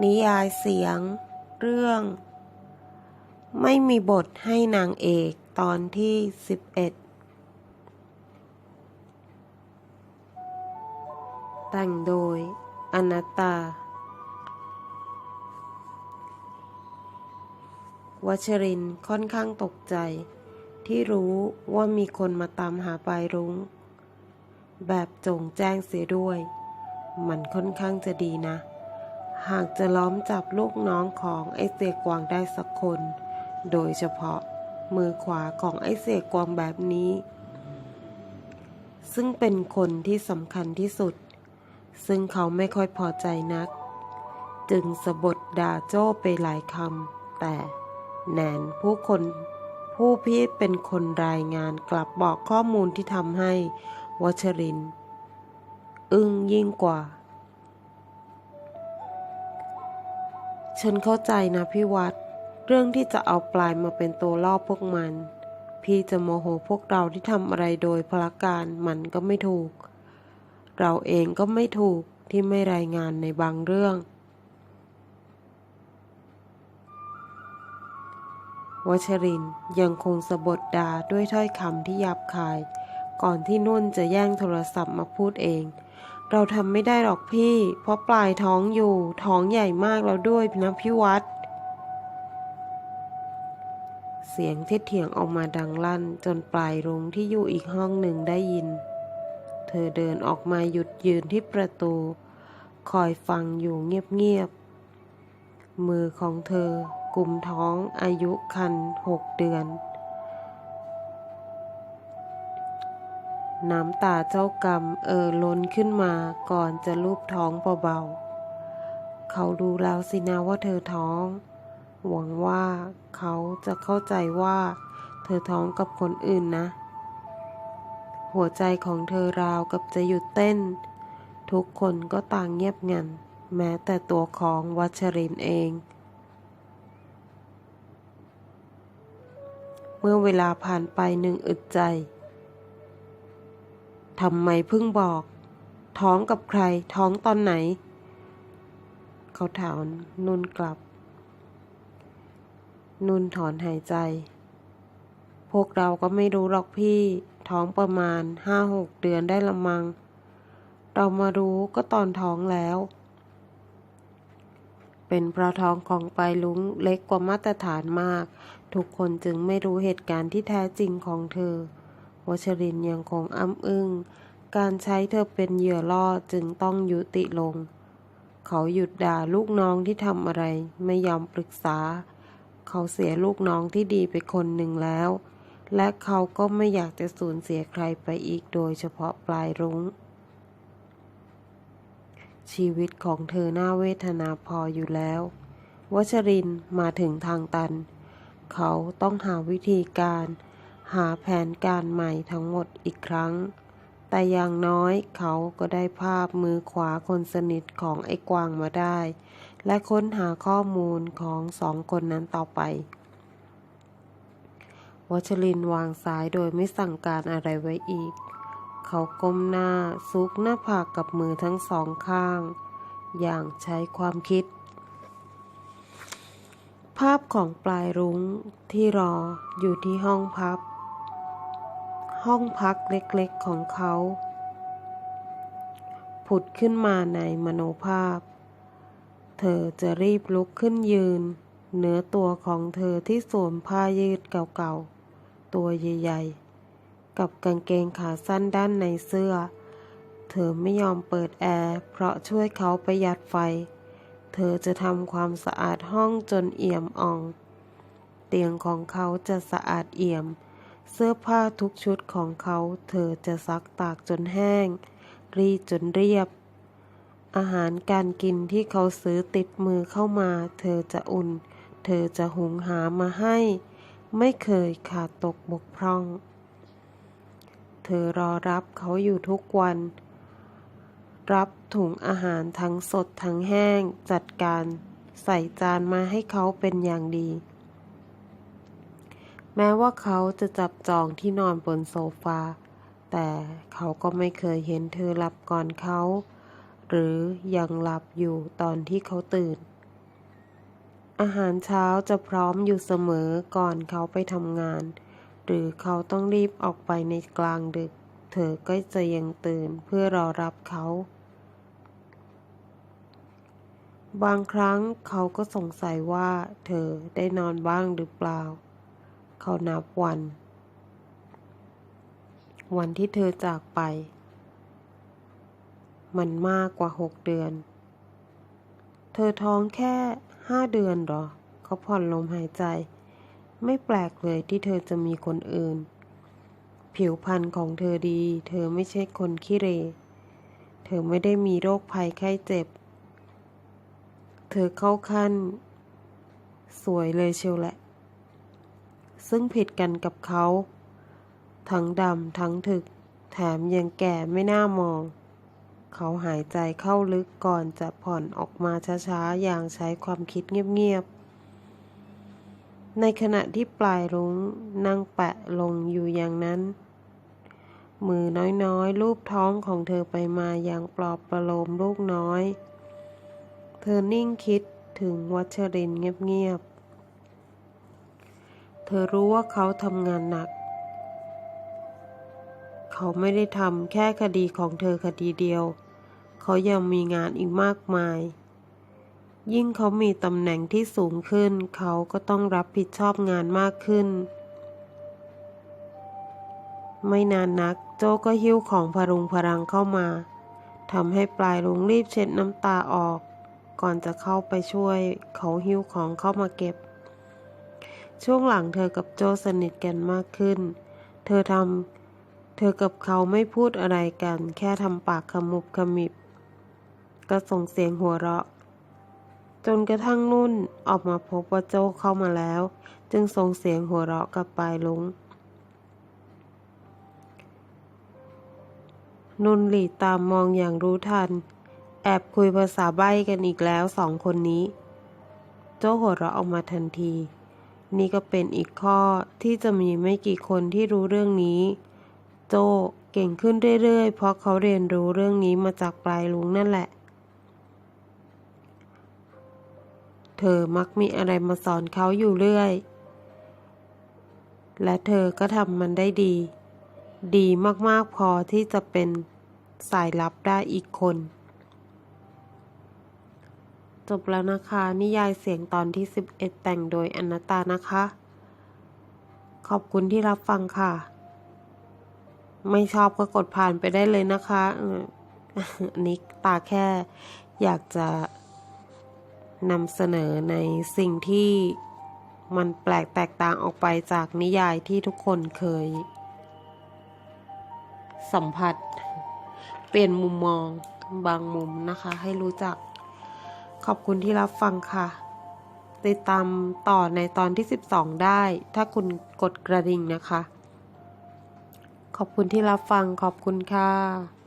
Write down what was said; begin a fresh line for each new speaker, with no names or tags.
นิยายเสียงเรื่องไม่มีบทให้นางเอกตอนที่11แต่งโดยอนัตตาวัชรินทร์ค่อนข้างตกใจที่รู้ว่ามีคนมาตามหาปลายรุ้งแบบโจ่งแจ้งเสียด้วยมันค่อนข้างจะดีนะหากจะล้อมจับลูกน้องของไอ้เสียกวางได้สักคนโดยเฉพาะมือขวาของไอ้เสียกวางแบบนี้ซึ่งเป็นคนที่สำคัญที่สุดซึ่งเขาไม่ค่อยพอใจนักจึงสะบดด่าโจ้ไปหลายคำแต่แนนผู้พี่เป็นคนรายงานกลับบอกข้อมูลที่ทำให้วัชรินทร์อึ้งยิ่งกว่าฉันเข้าใจนะพี่วัดเรื่องที่จะเอาปลายมาเป็นตัวล่อพวกมันพี่จะโมโหพวกเราที่ทำอะไรโดยพลการมันก็ไม่ถูกเราเองก็ไม่ถูกที่ไม่รายงานในบางเรื่องวัชรินทร์ยังคงสะบดด่าด้วยถ้อยคำที่หยาบคายก่อนที่นุ่นจะแย่งโทรศัพท์มาพูดเองเราทำไม่ได้หรอกพี่เพราะปลายท้องอยู่ท้องใหญ่มากแล้วด้วยนะพี่วัดเสียงที่เถียงออกมาดังลั่นจนปลายรุ้งที่อยู่อีกห้องหนึ่งได้ยินเธอเดินออกมาหยุดยืนที่ประตูคอยฟังอยู่เงียบๆมือของเธอกุมท้องอายุครรภ์6 เดือนน้ำตาเจ้ากรรมล้นขึ้นมาก่อนจะลูบท้องเบาๆเขารู้แล้วสินะว่าเธอท้องหวังว่าเขาจะเข้าใจว่าเธอท้องกับคนอื่นนะหัวใจของเธอราวกับจะหยุดเต้นทุกคนก็ต่างเงียบงันแม้แต่ตัวของวัชรินทร์เองเมื่อเวลาผ่านไป1 อึดใจทำไมเพิ่งบอกท้องกับใครท้องตอนไหนเขาถามนุ่นกลับนุ่นถอนหายใจพวกเราก็ไม่รู้หรอกพี่ท้องประมาณ5-6 เดือนได้ละมังเรามารู้ก็ตอนท้องแล้วเป็นเพราะท้องของปลายรุ้งเล็กกว่ามาตรฐานมากทุกคนจึงไม่รู้เหตุการณ์ที่แท้จริงของเธอวัชรินทร์ยังคงอ้ำอึ้งการใช้เธอเป็นเหยื่อล่อจึงต้องยุติลงเขาหยุดด่าลูกน้องที่ทำอะไรไม่ยอมปรึกษาเขาเสียลูกน้องที่ดีไปคนหนึ่งแล้วและเขาก็ไม่อยากจะสูญเสียใครไปอีกโดยเฉพาะปลายรุ้งชีวิตของเธอน่าเวทนาพออยู่แล้ววัชรินทร์มาถึงทางตันเขาต้องหาวิธีการหาแผนการใหม่ทั้งหมดอีกครั้งแต่อย่างน้อยเขาก็ได้ภาพมือขวาคนสนิทของไอ้กวางมาได้และค้นหาข้อมูลของ2 คนนั้นต่อไปวัชรินทร์วางสายโดยไม่สั่งการอะไรไว้อีกเขาก้มหน้าซุกหน้าผากกับมือทั้ง2 ข้างอย่างใช้ความคิดภาพของปลายรุ้งที่รออยู่ที่ห้องพักเล็กๆของเขาผุดขึ้นมาในมโนภาพเธอจะรีบลุกขึ้นยืนเนื้อตัวของเธอที่สวมผ้ายืดเก่าๆตัวใหญ่ๆกับกางเกงขาสั้นด้านในเสื้อเธอไม่ยอมเปิดแอร์เพราะช่วยเขาประหยัดไฟเธอจะทำความสะอาดห้องจนเอี่ยมอ่องเตียงของเขาจะสะอาดเอี่ยมเสื้อผ้าทุกชุดของเขาเธอจะซักตากจนแห้งรีดจนเรียบอาหารการกินที่เขาซื้อติดมือเข้ามาเธอจะอุ่นเธอจะหุงหามาให้ไม่เคยขาดตกบกพร่องเธอรอรับเขาอยู่ทุกวันรับถุงอาหารทั้งสดทั้งแห้งจัดการใส่จานมาให้เขาเป็นอย่างดีแม้ว่าเขาจะจับจองที่นอนบนโซฟาแต่เขาก็ไม่เคยเห็นเธอหลับก่อนเขาหรือยังหลับอยู่ตอนที่เขาตื่น อาหารเช้าจะพร้อมอยู่เสมอก่อนเขาไปทำงาน หรือเขาต้องรีบออกไปในกลางดึก เธอก็จะยังตื่นเพื่อรอรับเขา บางครั้งเขาก็สงสัยว่าเธอได้นอนบ้างหรือเปล่า เขานับวันที่เธอจากไป มันมากกว่า6 เดือน เธอท้องแค่5 เดือนหรอ เขาผ่อนลมหายใจ ไม่แปลกเลยที่เธอจะมีคนอื่น ผิวพรรณของเธอดี เธอไม่ใช่คนขี้เหร่ เธอไม่ได้มีโรคภัยไข้เจ็บ เธอเข้าขั้นสวยเลยเชียวแหละ ซึ่งผิดกันกับเขา ทั้งดำทั้งถึก แถมยังแก่ไม่น่ามอง เขาหายใจเข้าลึกก่อนจะผ่อนออกมาช้าๆอย่างใช้ความคิดเงียบๆ ในขณะที่ปลายรุ้งนั่งแปะลงอยู่อย่างนั้น มือน้อยๆลูบท้องของเธอไปมาอย่างปลอบประโลมลูกน้อย เธอนิ่งคิดถึงวัชรินทร์เงียบๆ เธอรู้ว่าเขาทำงานหนัก เขาไม่ได้ทำแค่คดีของเธอคดีเดียว เขายังมีงานอีกมากมาย ยิ่งเขามีตำแหน่งที่สูงขึ้น เขาก็ต้องรับผิดชอบงานมากขึ้น ไม่นานนักโจ้ก็หิ้วของพรุงพรังเข้ามา ทำให้ปลายรุ้งรีบเช็ดน้ำตาออก ก่อนจะเข้าไปช่วยเขาหิ้วของเข้ามาเก็บ ช่วงหลังเธอกับโจ้สนิทกันมากขึ้น เธอกับเขาไม่พูดอะไรกัน แค่ทำปากขมุบขมิบ ก็ส่งเสียงหัวเราะ จนกระทั่งนุ่นออกมาพบว่าโจ้เข้ามาแล้ว จึงส่งเสียงหัวเราะกับปลายรุ้ง นุ่นหลีตามมองอย่างรู้ทัน แอบคุยภาษาใบ้กันอีกแล้ว2 คนนี้ โจ้หัวเราะออกมาทันที นี่ก็เป็นอีกข้อที่จะมีไม่กี่คนที่รู้เรื่องนี้ โจ้เก่งขึ้นเรื่อยๆเพราะเขาเรียนรู้เรื่องนี้มาจากปลายรุ้งนั่นแหละ เธอมักมีอะไรมาสอนเขาอยู่เรื่อย และเธอก็ทำมันได้ดี ดีมากๆพอที่จะเป็นสายลับได้อีกคน จบแล้วนะคะ นิยายเสียงตอนที่11แต่งโดยอนัตตานะคะ ขอบคุณที่รับฟังค่ะ ไม่ชอบก็กดผ่านไปได้เลยนะคะอันนี้ตาแค่อยากจะนำเสนอในสิ่งที่มันแปลกแตกต่างออกไปจากนิยายที่ทุกคนเคยสัมผัส เปลี่ยนมุมมองบางมุมนะคะ ให้รู้จัก ขอบคุณที่รับฟังค่ะ ติดตามต่อในตอนที่12ได้ ถ้าคุณกดกระดิ่งนะคะ ขอบคุณที่รับฟัง ขอบคุณค่ะ